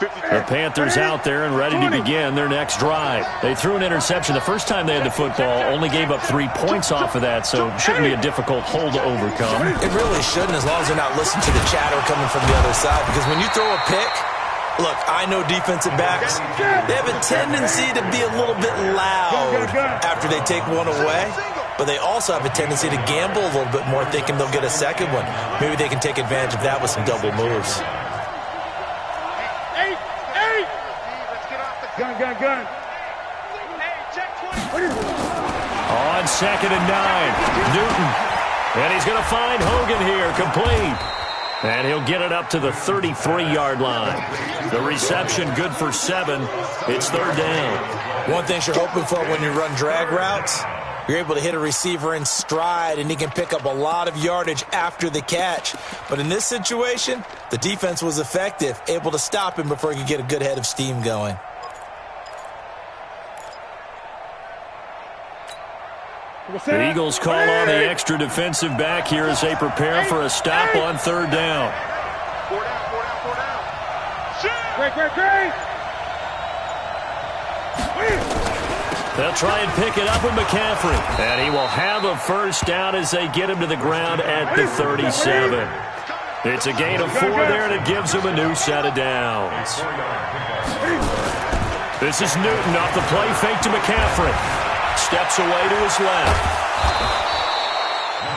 The Panthers out there and ready to begin their next drive. They threw an interception the first time they had the football, only gave up 3 points off of that, so it shouldn't be a difficult hole to overcome. It really shouldn't, as long as they're not listening to the chatter coming from the other side, because when you throw a pick, look, I know defensive backs, they have a tendency to be a little bit loud after they take one away, but they also have a tendency to gamble a little bit more, thinking they'll get a second one. Maybe they can take advantage of that with some double moves. Gun. On 2nd and 9, Newton. And he's going to find Hogan here, complete. And he'll get it up to the 33-yard line. The reception good for 7. It's 3rd down. One thing you're hoping for when you run drag routes, you're able to hit a receiver in stride, and he can pick up a lot of yardage after the catch. But in this situation, the defense was effective, able to stop him before he could get a good head of steam going. The Eagles call on the extra defensive back here as they prepare for a stop on 3rd down. 4 down. Great. They'll try and pick it up with McCaffrey. And he will have a first down as they get him to the ground at the 37. It's a gain of 4 there, and it gives him a new set of downs. This is Newton off the play fake to McCaffrey. Steps away to his left.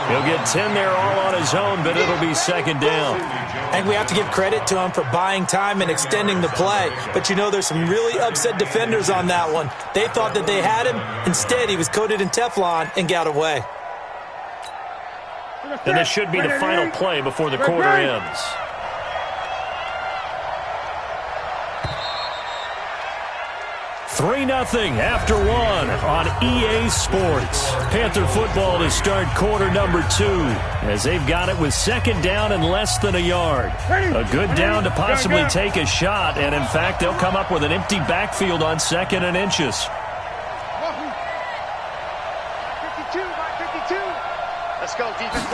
He'll get 10 there all on his own, but it'll be 2nd down. I think we have to give credit to him for buying time and extending the play. But, you know, there's some really upset defenders on that one. They thought that they had him. Instead, he was coated in Teflon and got away. And this should be the final play before the quarter ends. $3-0 after 1 on EA Sports. Panther football to start quarter number 2 as they've got it with 2nd down and less than a yard. A good down to possibly take a shot, and in fact, they'll come up with an empty backfield on 2nd and inches. 52. Let's go, defense.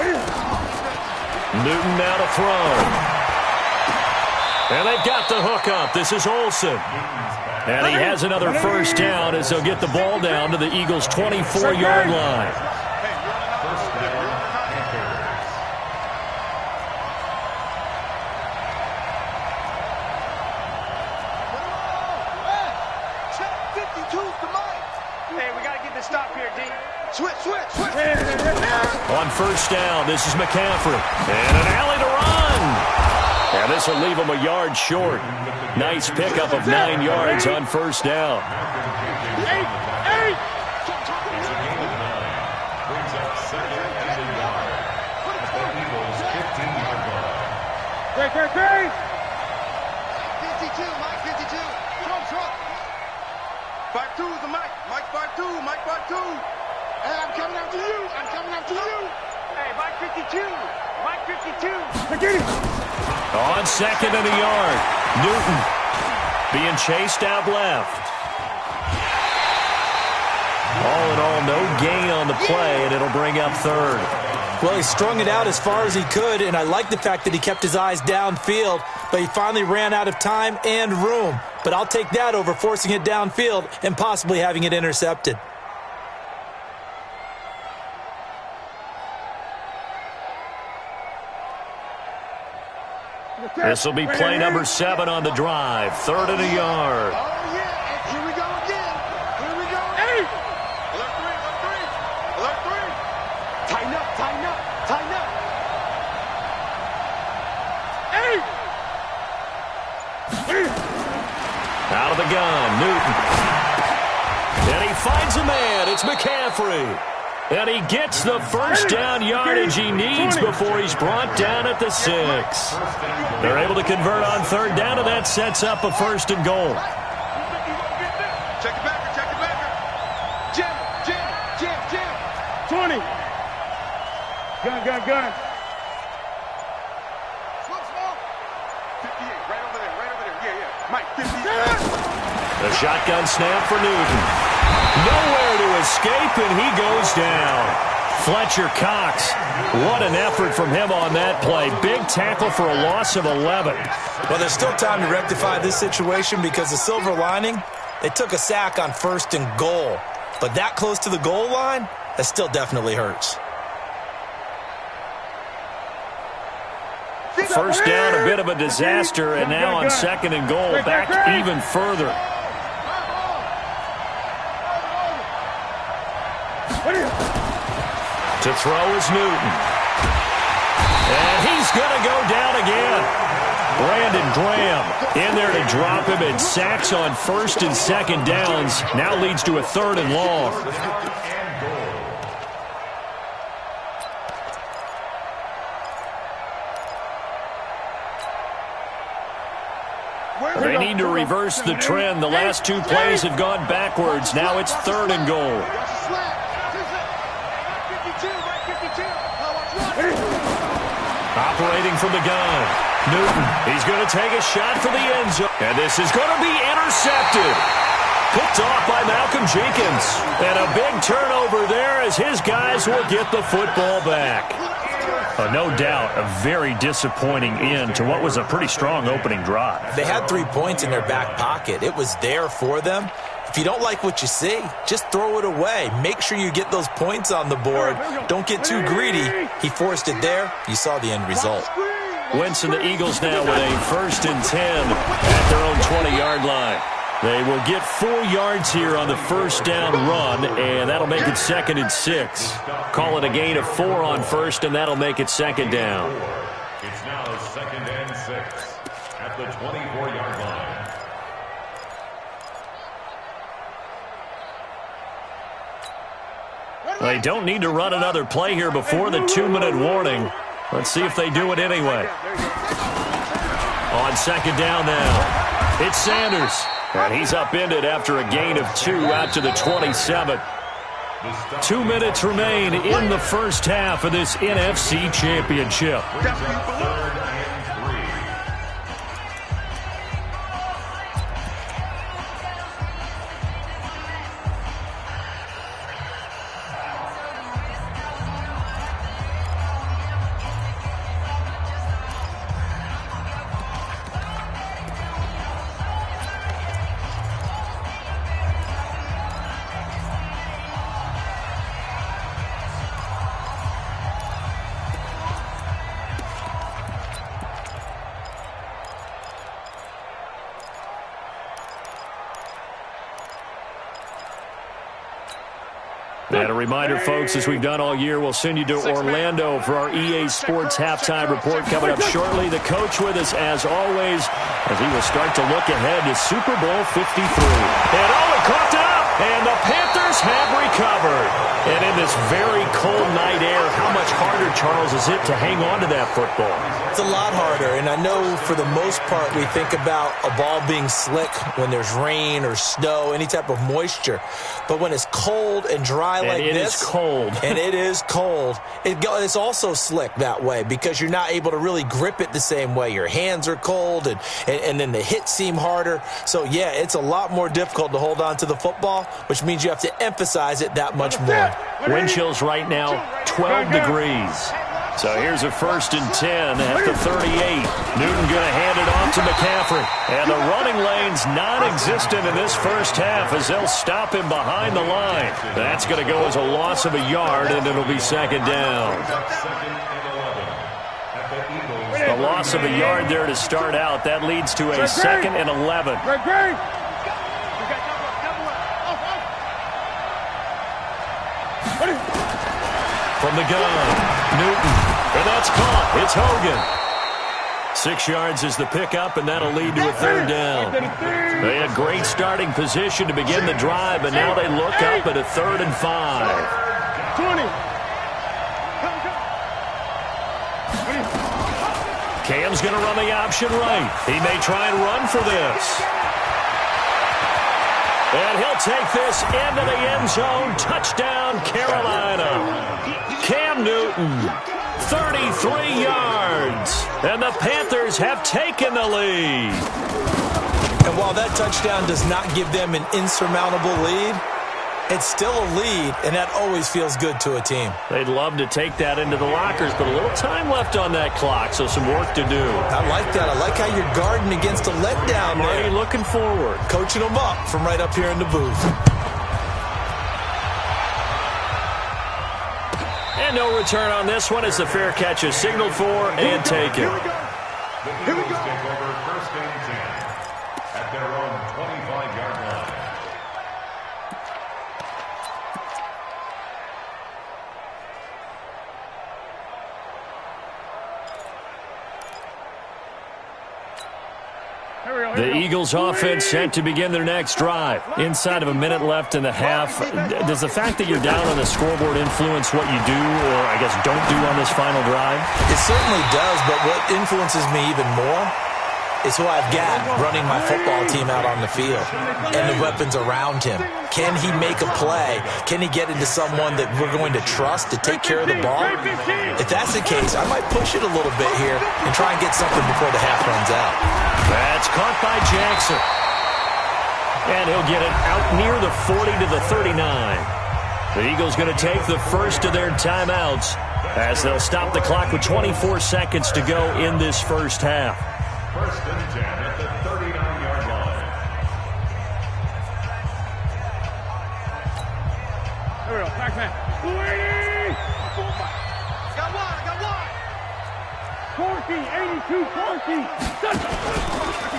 Newton now to throw. And they've got the hook up. This is Olsen. And he has another first down as they'll get the ball down to the Eagles' 24-yard line. Hey, we got to get this stop here, D. Switch. On first down, this is McCaffrey. And an alley to run. And this will leave him a yard short. Nice pickup of 9 yards on first down. 8. Great. 52, Mike 52. Trump. 5-2 is the Mike. Mike 5-2. Hey, I'm coming after you. Hey, Mike 52. On 2nd and a yard, Newton being chased out left. All in all, no gain on the play, and it'll bring up 3rd. Well, he strung it out as far as he could, and I like the fact that he kept his eyes downfield, but he finally ran out of time and room. But I'll take that over forcing it downfield and possibly having it intercepted. This will be play number 7 on the drive. 3rd and a yard. Oh, yeah. Here we go again. 8. Alert 3. Tighten up. 8. Out of the gun, Newton. And he finds a man. It's McCaffrey. And he gets the first down yardage he needs before he's brought down at the 6. They're able to convert on 3rd down, and that sets up a 1st and goal. Check it back. Jam. 20. Gun. Slow. 58, right over there. Yeah. Mike, 58. The shotgun snap for Newton. Nowhere to escape, and he goes down. Fletcher Cox, what an effort from him on that play. Big tackle for a loss of 11. Well, there's still time to rectify this situation because the silver lining, they took a sack on 1st and goal. But that close to the goal line, that still definitely hurts. First down, a bit of a disaster, and now on 2nd and goal, back even further. To throw is Newton. And he's going to go down again. Brandon Graham in there to drop him, and sacks on 1st and 2nd downs. Now leads to a 3rd and long. They need to reverse the trend. The last 2 plays have gone backwards. Now it's 3rd and goal. Operating from the gun. Newton, he's going to take a shot for the end zone. And this is going to be intercepted. Picked off by Malcolm Jenkins. And a big turnover there as his guys will get the football back. No doubt a very disappointing end to what was a pretty strong opening drive. They had 3 points in their back pocket. It was there for them. If you don't like what you see, just throw it away. Make sure you get those points on the board. Don't get too greedy. He forced it there. You saw the end result. Wentz and the Eagles now with a 1st and 10 at their own 20-yard line. They will get 4 yards here on the first down run, and that'll make it 2nd and 6. Call it a gain of 4 on 1st, and that'll make it 2nd down. It's now 2nd and 6 at the 24-yard line. They don't need to run another play here before the 2-minute warning. Let's see if they do it anyway. On 2nd down now, it's Sanders. And he's upended after a gain of 2 out to the 27. 2 minutes remain in the first half of this NFC Championship. And a reminder, folks, as we've done all year, we'll send you to Orlando for our EA Sports halftime report coming up shortly. The coach with us, as always, as he will start to look ahead to Super Bowl 53. And Owen coughed it up, and the Panthers have recovered. And in this very cold night air, how much harder, Charles, is it to hang on to that football? It's a lot harder, and I know for the most part we think about a ball being slick when there's rain or snow, any type of moisture. But when it's cold and dry like this, it is cold. And it is cold, it's also slick that way because you're not able to really grip it the same way. Your hands are cold, and then the hits seem harder. So, yeah, it's a lot more difficult to hold on to the football, which means you have to emphasize it that much more. Wind chills right now, 12 degrees. So here's a 1st and 10 at the 38. Newton going to hand it off to McCaffrey. And the running lane's non-existent in this first half as they'll stop him behind the line. That's going to go as a loss of a yard, and it'll be 2nd down. A loss of a yard there to start out. That leads to a 2nd and 11. From the gun, Newton, and that's caught. It's Hogan. 6 yards is the pickup, and that'll lead to a 3rd down. They had great starting position to begin the drive, but now they look up at a 3rd and 5. 20. Cam's going to run the option right. He may try and run for this. And he'll take this into the end zone. Touchdown, Carolina. Cam Newton, 33 yards. And the Panthers have taken the lead. And while that touchdown does not give them an insurmountable lead, It's still a lead, and that always feels good to a team. They'd love to take that into the lockers, but a little time left on that clock, so some work to do. I like that. I like how you're guarding against a letdown there. Already looking forward. Coaching them up from right up here in the booth. And no return on this one as the fair catch is signaled for and taken. The Eagles take over 1st and 10 at their own 25-yard line. The Eagles offense set to begin their next drive. Inside of a minute left in the half. Does the fact that you're down on the scoreboard influence what you do, or I guess don't do on this final drive? It certainly does, but what influences me even more is who I've got running my football team out on the field and the weapons around him. Can he make a play? Can he get into someone that we're going to trust to take care of the ball? If that's the case, I might push it a little bit here and try and get something before the half runs out. That's caught by Jackson. And he'll get it out near the 40 to the 39. The Eagles going to take the first of their timeouts as they'll stop the clock with 24 seconds to go in this first half. 1st and 10 at the 39-yard line. There we go. Back man. 40, 82, 40.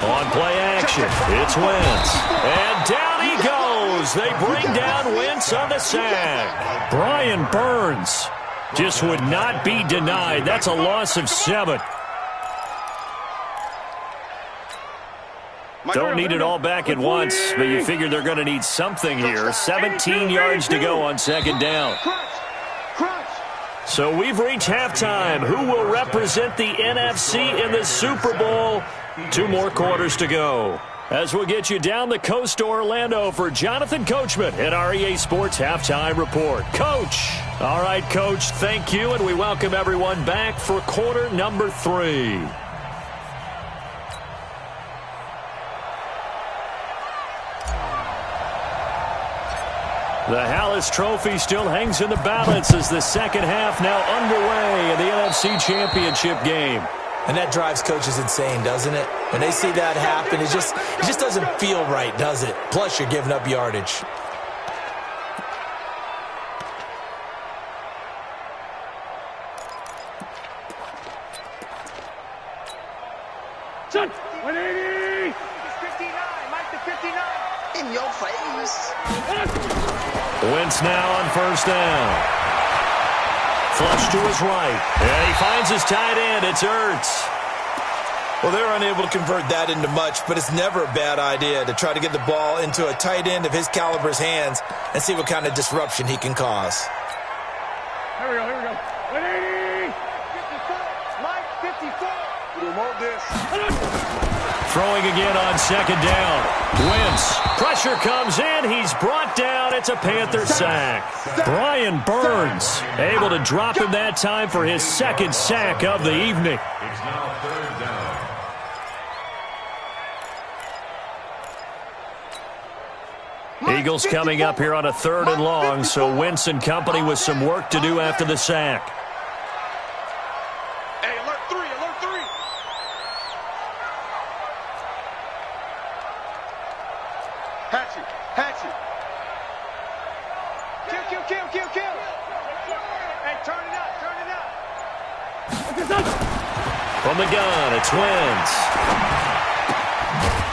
On play action, it's Wentz. And down he goes. They bring down Wentz on the sack. Brian Burns just would not be denied. That's a loss of 7. Don't need it all back at once, but you figure they're going to need something here. 17 yards to go on 2nd down. So we've reached halftime. Who will represent the NFC in the Super Bowl? 2 more quarters to go. As we'll get you down the coast to Orlando for Jonathan Coachman at our EA Sports Halftime Report. Coach. All right, Coach, thank you, and we welcome everyone back for quarter number 3. The Hallis Trophy still hangs in the balance as the second half now underway in the NFC Championship game. And that drives coaches insane, doesn't it? When they see that happen, it just doesn't feel right, does it? Plus, you're giving up yardage. Shut! 180! 59, Mike the 59. In your face. Wentz now on 1st down. Flush to his right. And he finds his tight end. It's Ertz. Well, they're unable to convert that into much, but it's never a bad idea to try to get the ball into a tight end of his caliber's hands and see what kind of disruption he can cause. Here we go. 180! 54, Mike 54. We remote this. Throwing again on 2nd down. Wentz. Pressure comes in. He's brought down. It's a Panther sack. Brian Burns able to drop him that time for his 2nd sack of the evening. It's now 3rd down. Eagles coming up here on a 3rd and long, so Wentz and company with some work to do after the sack. Hey, alert 3. Hatchet. Kill. Hey, turn it up. From the gun, it's Wentz.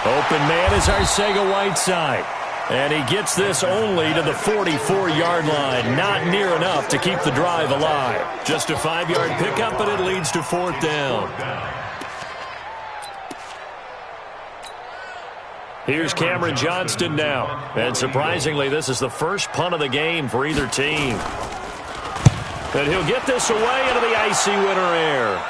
Open man is Arcega-Whiteside. And he gets this only to the 44-yard line. Not near enough to keep the drive alive. Just a 5-yard pickup, but it leads to 4th down. Here's Cameron Johnston now. And surprisingly, this is the first punt of the game for either team. And he'll get this away into the icy winter air.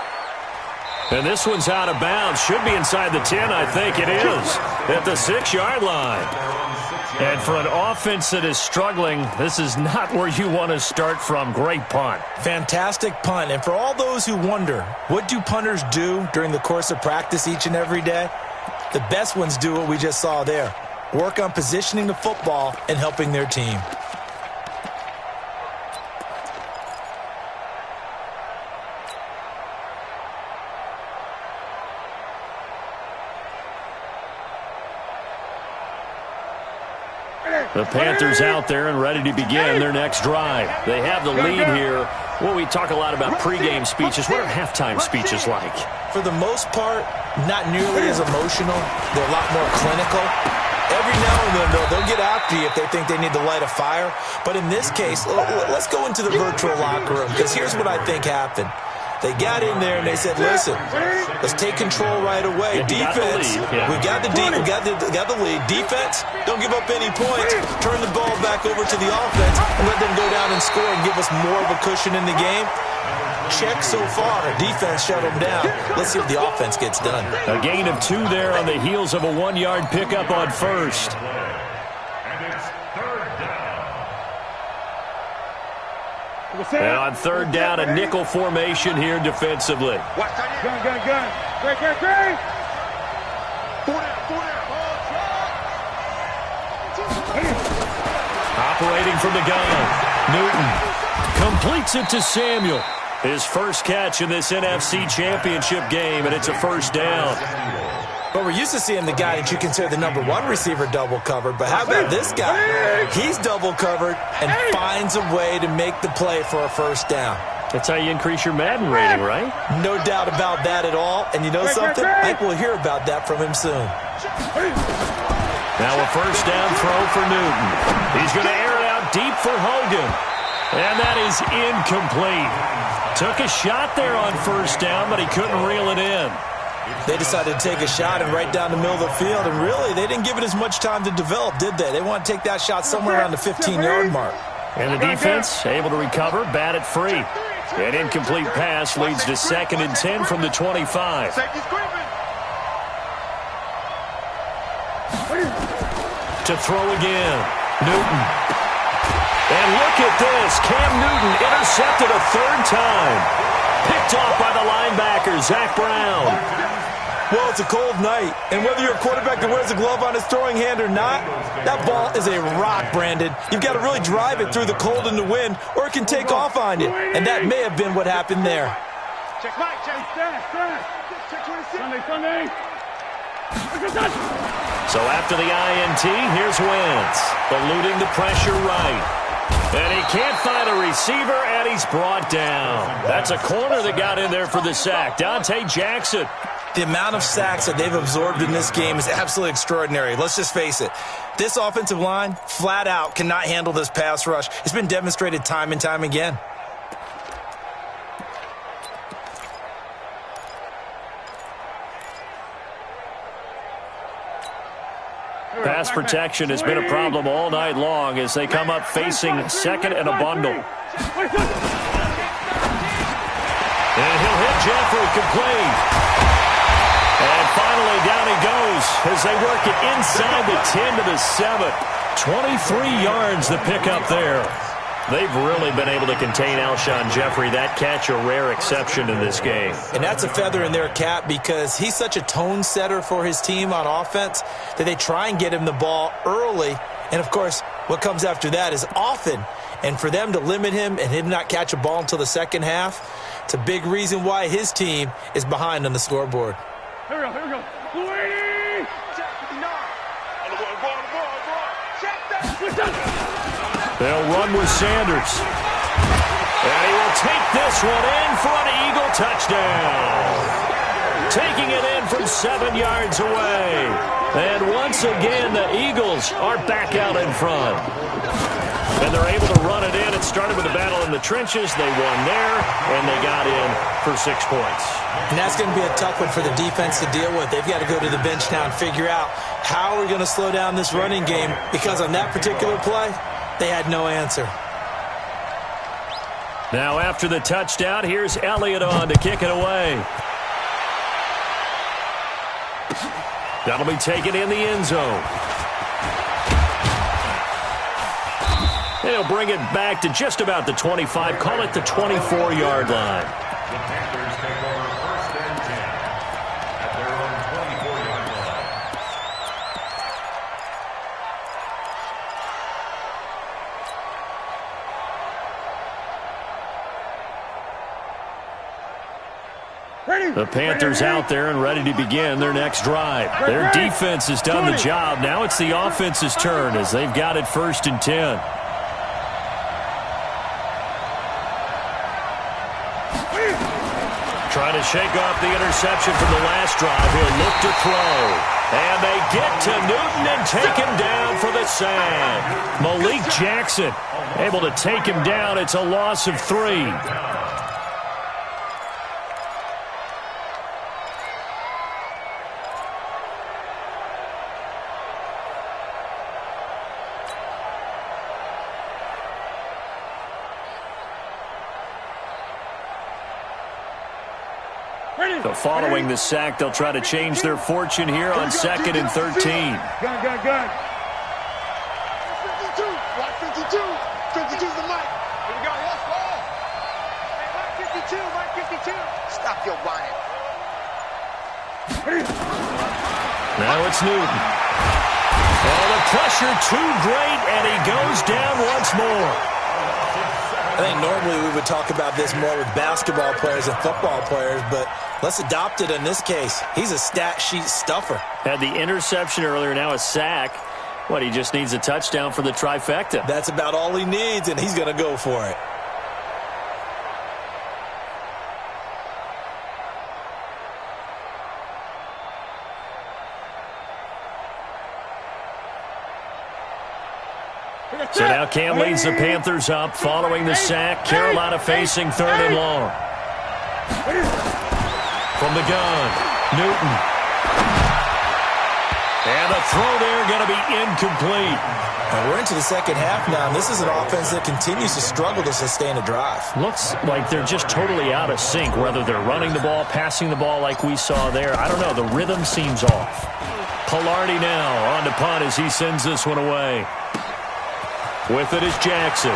And this one's out of bounds. Should be inside the 10, I think it is. At the 6-yard line. And for an offense that is struggling, this is not where you want to start from. Great punt. Fantastic punt. And for all those who wonder, what do punters do during the course of practice each and every day? The best ones do what we just saw there. Work on positioning the football and helping their team. The Panthers out there and ready to begin their next drive. They have the lead here. Well, we talk a lot about pregame speeches. What are halftime speeches like? For the most part, not nearly as emotional. They're a lot more clinical. Every now and then, they'll get after you if they think they need to light a fire. But in this case, let's go into the virtual locker room, because here's what I think happened. They got in there and they said, listen, let's take control right away. Defense, we got the lead. Defense, don't give up any points. Turn the ball back over to the offense and let them go down and score and give us more of a cushion in the game. Check so far. Defense shut them down. Let's see if the offense gets done. A gain of 2 there on the heels of a 1-yard pickup on first. And on third down, a nickel formation here defensively. Gun. Great. Operating from the gun, Newton completes it to Samuel. His first catch in this NFC Championship game, and it's a first down. But we're used to seeing the guy that you consider the number 1 receiver double covered. But how about this guy? He's double covered and finds a way to make the play for a first down. That's how you increase your Madden rating, right? No doubt about that at all. And you know something? I think we'll hear about that from him soon. Now a first down throw for Newton. He's going to air it out deep for Hogan. And that is incomplete. Took a shot there on first down, but he couldn't reel it in. They decided to take a shot and right down the middle of the field, and really, they didn't give it as much time to develop, did they? They want to take that shot somewhere around the 15-yard mark. And the defense able to recover, bat it free. An incomplete pass leads to 2nd and 10 from the 25. To throw again, Newton. And look at this, Cam Newton intercepted a 3rd time. Picked off by the linebacker, Zach Brown. Well, it's a cold night, and whether you're a quarterback that wears a glove on his throwing hand or not, that ball is a rock, Brandon. You've got to really drive it through the cold and the wind, or it can take off on you, and that may have been what happened there. Check Mike, check Sunday. So after the INT, here's Wentz, eluding the pressure right. And he can't find a receiver, and he's brought down. That's a corner that got in there for the sack. Dante Jackson. The amount of sacks that they've absorbed in this game is absolutely extraordinary. Let's just face it. This offensive line, flat out, cannot handle this pass rush. It's been demonstrated time and time again. Pass protection has been a problem all night long as they come up facing 2nd and a bundle. And he'll hit Jeffrey complete. And finally down he goes as they work it inside the 10 to the 7. 23 yards the pickup there. They've really been able to contain Alshon Jeffrey. That catch a rare exception in this game. And that's a feather in their cap because he's such a tone setter for his team on offense that they try and get him the ball early. And, of course, what comes after that is often. And for them to limit him and him not catch a ball until the second half, it's a big reason why his team is behind on the scoreboard. Here we go. They'll run with Sanders. And he will take this one in for an Eagle touchdown. Taking it in from 7 yards away. And once again, the Eagles are back out in front. And they're able to run it in. It started with a battle in the trenches. They won there, and they got in for 6 points. And that's going to be a tough one for the defense to deal with. They've got to go to the bench now and figure out how we're going to slow down this running game because on that particular play, they had no answer. Now after the touchdown, here's Elliott on to kick it away. That'll be taken in the end zone. They'll bring it back to just about the 25, call it the 24-yard line. The Panthers take over 1st and 10 at their own 24-yard line. The Panthers out there and ready to begin their next drive. Their defense has done the job. Now it's the offense's turn as they've got it 1st and 10. Trying to shake off the interception from the last drive. He'll look to throw. And they get to Newton and take him down for the sack. Malik Jackson able to take him down. It's a loss of 3. So following the sack, they'll try to change their fortune here on 2nd and 13. Gun. 52. Block 52. 52's the mic. Here we go. Let's go. Hey, Mike 52. Stop your whining. Now it's Newton. Oh, the pressure too great, and he goes down once more. I think normally we would talk about this more with basketball players and football players, but let's adopt it in this case. He's a stat sheet stuffer. Had the interception earlier, now a sack. What, he just needs a touchdown for the trifecta. That's about all he needs, and he's going to go for it. So now Cam leads the Panthers up following the sack. Carolina facing 3rd and long. From the gun, Newton. And the throw there going to be incomplete. And we're into the second half now, and this is an offense that continues to struggle to sustain a drive. Looks like they're just totally out of sync, whether they're running the ball, passing the ball like we saw there. I don't know. The rhythm seems off. Pilardi now on to punt as he sends this one away. With it is Jackson.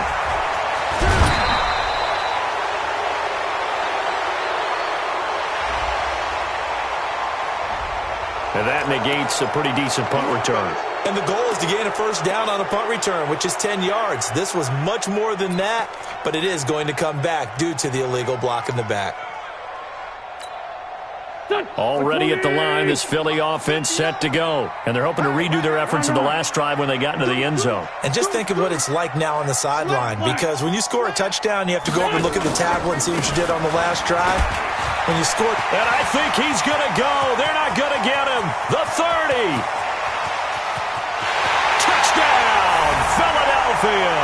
And that negates a pretty decent punt return. And the goal is to gain a 1st down on a punt return, which is 10 yards. This was much more than that, but it is going to come back due to the illegal block in the back. Already at the line, this Philly offense set to go. And they're hoping to redo their efforts in the last drive when they got into the end zone. And just think of what it's like now on the sideline, because when you score a touchdown, you have to go over and look at the tablet and see what you did on the last drive. When you scored... And I think he's going to go. They're not going to get him. The 30. Touchdown, Philadelphia.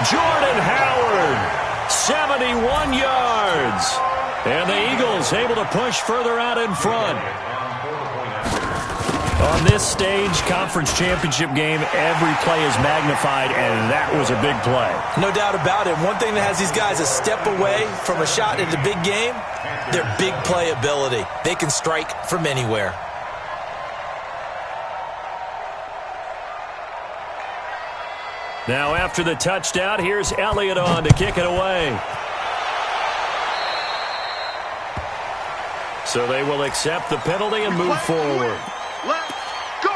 Jordan Howard, 71 yards. And the Eagles able to push further out in front. On this stage, conference championship game, every play is magnified, and that was a big play. No doubt about it. One thing that has these guys a step away from a shot at the big game, their big play ability. They can strike from anywhere. Now after the touchdown, here's Elliott on to kick it away. So they will accept the penalty and move forward. Let's go.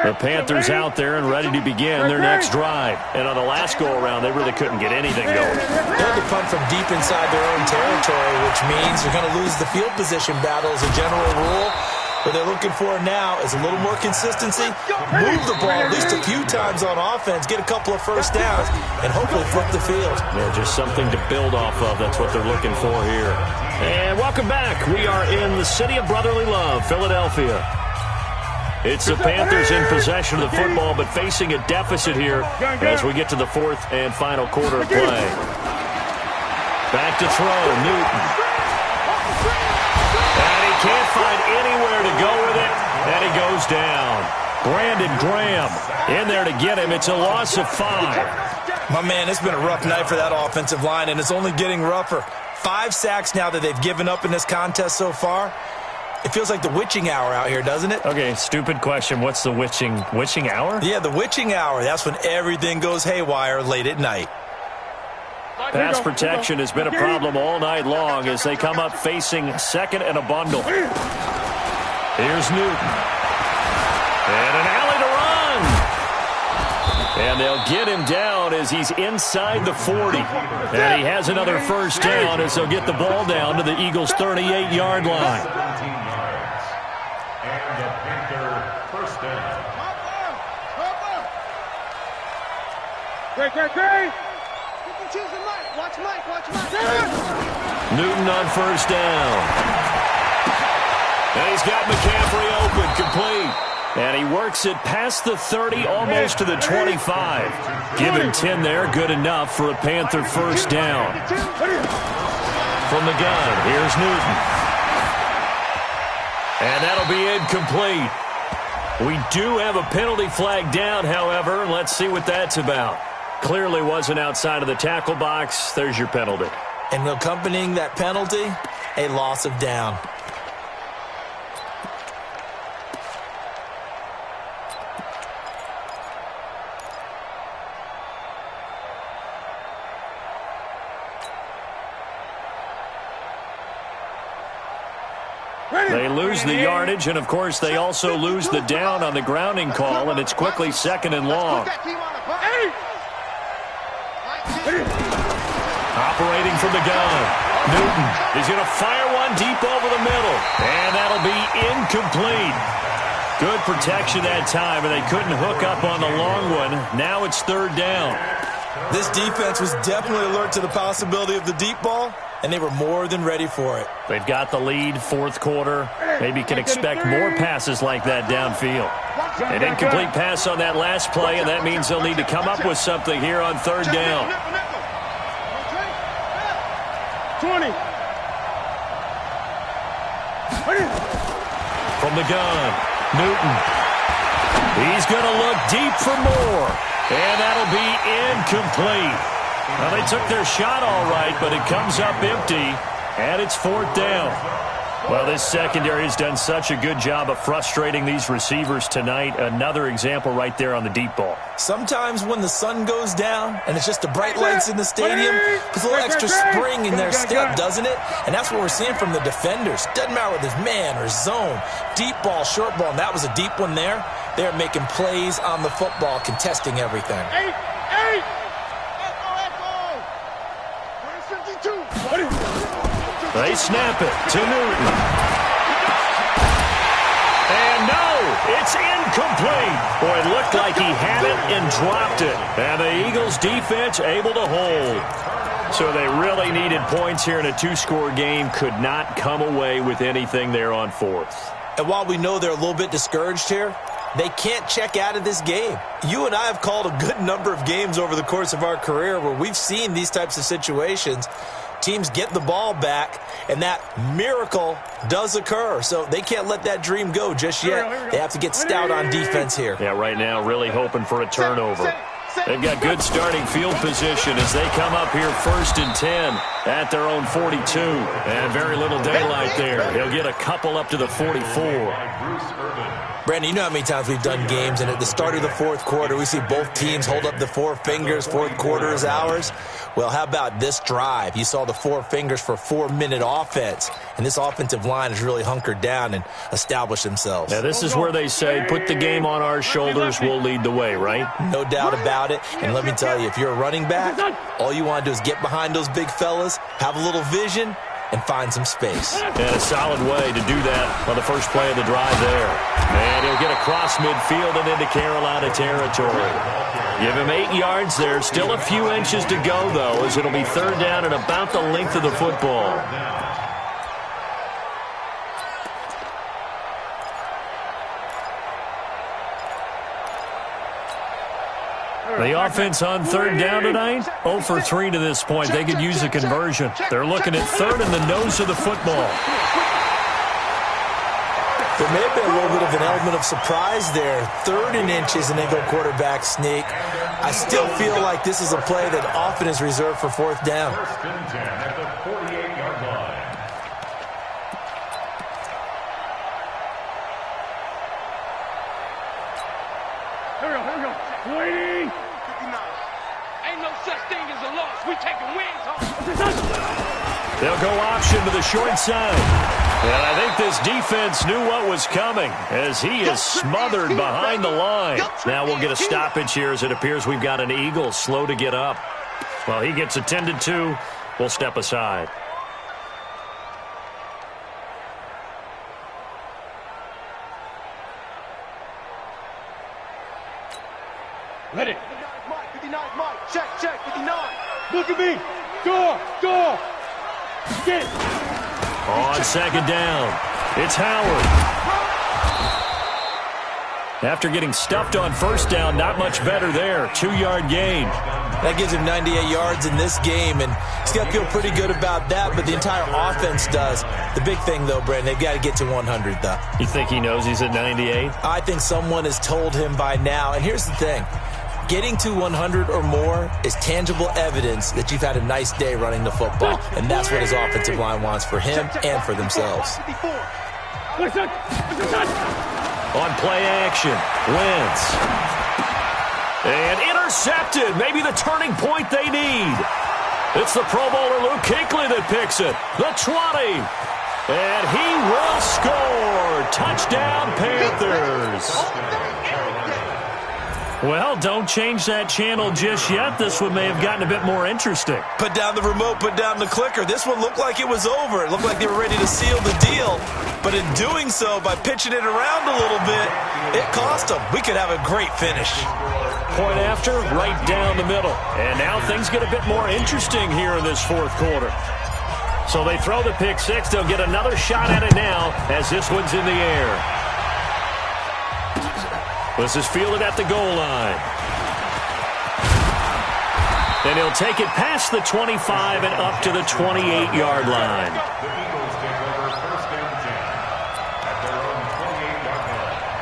The Panthers out there and ready to begin their next drive. And on the last go-around, they really couldn't get anything going. They're to punt from deep inside their own territory, which means you're going to lose the field position battle as a general rule. What they're looking for now is a little more consistency, move the ball at least a few times on offense, get a couple of 1st downs, and hopefully flip the field. Yeah, just something to build off of. That's what they're looking for here. And welcome back. We are in the city of brotherly love, Philadelphia. It's the Panthers in possession of the football, but facing a deficit here as we get to the 4th and final quarter of play. Back to throw, Newton. And he can't find anywhere to go with it, and he goes down. Brandon Graham in there to get him. It's a loss of 5. My man, it's been a rough night for that offensive line, and it's only getting rougher. 5 sacks now that they've given up in this contest so far. It feels like the witching hour out here, doesn't it? Okay, stupid question. What's the witching hour? Yeah, the witching hour. That's when everything goes haywire late at night. Pass protection has been a problem all night long as they come up facing second and a bundle. Here's Newton. And an alley to run. And they'll get him down as he's inside the 40. And he has another first down as they'll get the ball down to the Eagles' 38-yard line. 17 yards. And the Panther first down. Great. You can choose the Mike. Watch Mike. Newton on first down. And he's got McCaffrey open, complete. And he works it past the 30, almost to the 25. Give him 10 there, good enough for a Panther first down. From the gun, here's Newton. And that'll be incomplete. We do have a penalty flag down, however. Let's see what that's about. Clearly wasn't outside of the tackle box. There's your penalty. And accompanying that penalty, a loss of down. They lose the yardage, and, of course, they also lose the down on the grounding call, and it's quickly second and long. Operating from the gun. Newton is going to fire one deep over the middle, and that'll be incomplete. Good protection that time, and they couldn't hook up on the long one. Now it's third down. This defense was definitely alert to the possibility of the deep ball, and they were more than ready for it. They've got the lead, fourth quarter. Maybe can expect more passes like that downfield. An incomplete pass on that last play, and that means they'll need to come up with something here on third down. 20. From the gun, Newton. He's going to look deep for more, and that'll be incomplete. Well, they took their shot all right, but it comes up empty, and it's fourth down. Well, this secondary has done such a good job of frustrating these receivers tonight. Another example right there on the deep ball. Sometimes when the sun goes down and it's just the bright lights in the stadium, there's a little extra spring in their step, doesn't it? And that's what we're seeing from the defenders. Doesn't matter whether it's man or zone, deep ball, short ball, and that was a deep one there. They're making plays on the football, contesting everything. 52. They snap it to Newton. And no, it's incomplete. Boy, it looked like he had it and dropped it. And the Eagles defense able to hold. So they really needed points here in a two-score game. Could not come away with anything there on fourth. And while we know they're a little bit discouraged here, they can't check out of this game. You and I have called a good number of games over the course of our career where we've seen these types of situations. Teams get the ball back, and that miracle does occur. So they can't let that dream go just yet. They have to get stout on defense here. Yeah, right now really hoping for a turnover. They've got good starting field position as they come up here first and 10 at their own 42. And very little daylight there. He'll get a couple up to the 44. Brandon, you know how many times we've done games, and at the start of the fourth quarter, we see both teams hold up the four fingers, fourth quarter is ours. Well, how about this drive? You saw the four fingers for 4-minute offense, and this offensive line has really hunkered down and established themselves. Now, this is where they say, put the game on our shoulders, we'll lead the way, right? No doubt about it, and let me tell you, if you're a running back, all you want to do is get behind those big fellas, have a little vision, and find some space. And a solid way to do that on the first play of the drive there. And he'll get across midfield and into Carolina territory. Give him 8 yards there. Still a few inches to go, though, as it'll be third down and about the length of the football. The offense on third down tonight, 0 for 3 to this point. They could use a conversion. They're looking at third in the nose of the football. There may have been a little bit of an element of surprise there. Third and inches and then go quarterback sneak. I still feel like this is a play that often is reserved for fourth down. First and 10 at the 48-yard line. Here we go. 20. 59. Ain't no such thing as a loss. We taking wins, huh? They'll go option to the short side. And I think this defense knew what was coming as he is smothered behind the line. Now we'll get a stoppage here as it appears we've got an Eagle slow to get up. Well, he gets attended to. We'll step aside. Ready. 59 Mike. Check, 59. Look at me. Door. Get. On second down, it's Howard. After getting stuffed on first down, not much better there. 2-yard gain. That gives him 98 yards in this game, and he's got to feel pretty good about that, but the entire offense does. The big thing, though, Brandon, they've got to get to 100, though. You think he knows he's at 98? I think someone has told him by now, and here's the thing. Getting to 100 or more is tangible evidence that you've had a nice day running the football, and that's what his offensive line wants for him and for themselves. On play action, Wentz. And intercepted, maybe the turning point they need. It's the Pro Bowler Luke Kuechly that picks it. The 20. And he will score. Touchdown, Panthers. Well, don't change that channel just yet. This one may have gotten a bit more interesting. Put down the remote, put down the clicker. This one looked like it was over. It looked like they were ready to seal the deal. But in doing so, by pitching it around a little bit, it cost them. We could have a great finish. Point after, right down the middle. And now things get a bit more interesting here in this fourth quarter. So they throw the pick six. They'll get another shot at it now as this one's in the air. This is fielded at the goal line. And he'll take it past the 25 and up to the 28-yard line. The Eagles take over first and 10 at their own 28-yard line.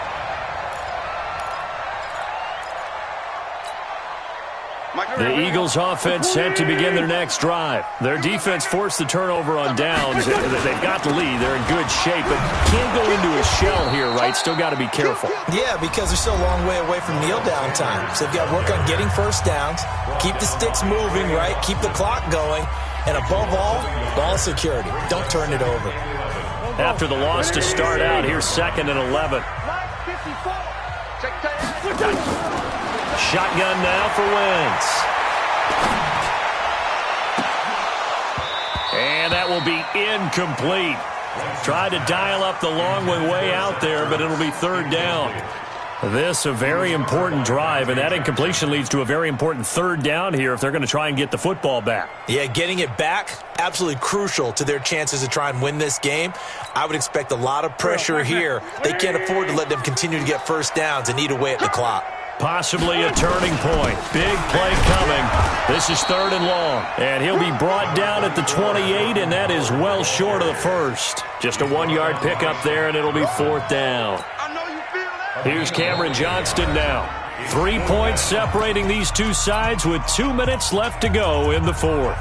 The Eagles offense set to begin their next drive. Their defense forced the turnover on downs. They've got the lead. They're in good shape, but can't go into a shell here, right? Still got to be careful. Yeah, because they're still a long way away from kneel down time. So they've got to work on getting first downs, keep the sticks moving, right? Keep the clock going. And above all, ball security. Don't turn it over. After the loss to start out, here's 2nd and 11. Shotgun now for Wentz. And that will be incomplete. Tried to dial up the long way out there, but it'll be 3rd down. This a very important drive, and that incompletion leads to a very important 3rd down here if they're going to try and get the football back. Yeah, getting it back, absolutely crucial to their chances to try and win this game. I would expect a lot of pressure here. They can't afford to let them continue to get first downs and eat away at the clock. Possibly a turning point. Big play coming. This is 3rd and long. And he'll be brought down at the 28, and that is well short of the first. Just a 1-yard pickup there, and it'll be 4th down. Here's Cameron Johnston now. 3 points separating these two sides with 2 minutes left to go in the fourth.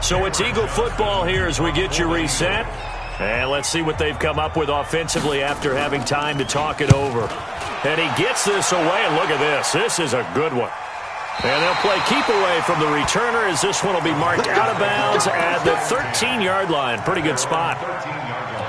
So it's Eagle football here as we get you reset. And let's see what they've come up with offensively after having time to talk it over. And he gets this away, and look at this. This is a good one. And they'll play keep away from the returner as this one will be marked out of bounds at the 13-yard line. Pretty good spot. 13-yard line.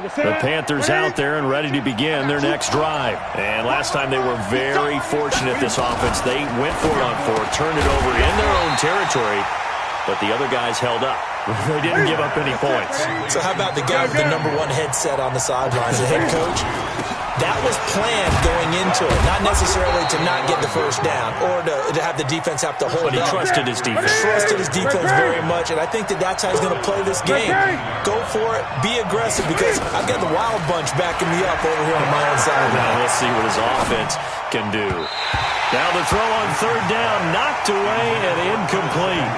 The Panthers out there and ready to begin their next drive. And last time they were very fortunate, this offense. They went for it on 4, turned it over in their own territory, but the other guys held up. They didn't give up any points. So how about the guy with the #1 headset on the sidelines, the head coach? That was planned going into it, not necessarily to not get the first down or to have the defense have to hold But he up. trusted his defense. Trusted his defense very much, and I think that's how he's going to play this game. Go for it. Be aggressive, because I've got the wild bunch backing me up over here on my own side. Now let's see what his offense can do. Now the throw on third down, knocked away and incomplete.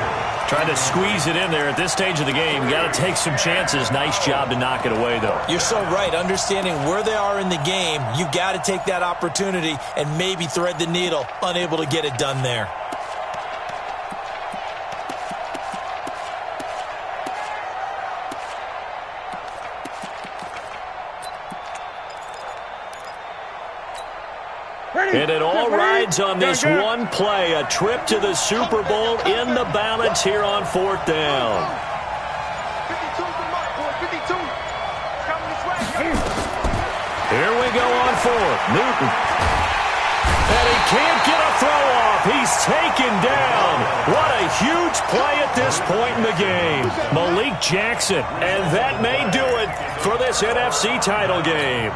Trying to squeeze it in there at this stage of the game. You got to take some chances. Nice job to knock it away, though. You're so right. Understanding where they are in the game, you got to take that opportunity and maybe thread the needle. Unable to get it done there. And it all rides on this one play. A trip to the Super Bowl in the balance here on fourth down. 52 for Mike, boy. 52. It's coming this way. Here we go on fourth. Newton. And he can't get a throw off. He's taken down. What a huge play at this point in the game. Malik Jackson. And that may do it for this NFC title game.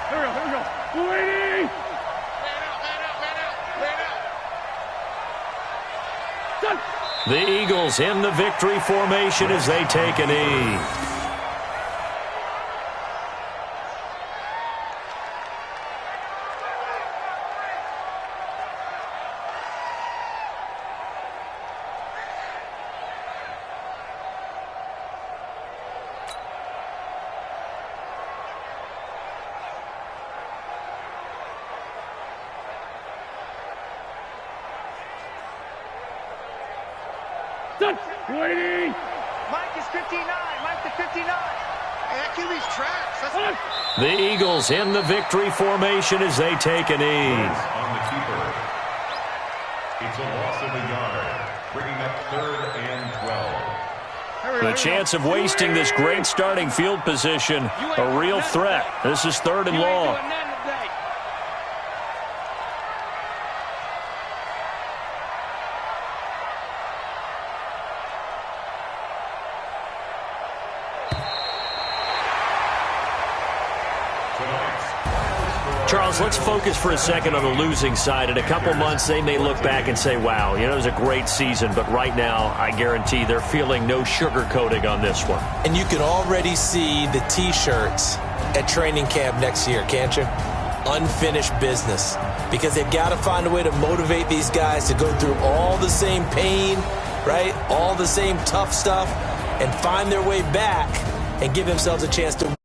Here we go. Lady! The Eagles in the victory formation as they take a knee. Waiting! Mike is 59. Mike to 59. Hey, that QB's trash. The Eagles in the victory formation as they take a knee. On the keeper. It's a loss of a yard, bringing up 3rd and 12. The chance of wasting this great starting field position, a real threat. This is 3rd and long. Charles, let's focus for a second on the losing side. In a couple months, they may look back and say, wow, it was a great season. But right now, I guarantee they're feeling no sugarcoating on this one. And you can already see the T-shirts at training camp next year, can't you? Unfinished business. Because they've got to find a way to motivate these guys to go through all the same pain, right? All the same tough stuff, and find their way back and give themselves a chance to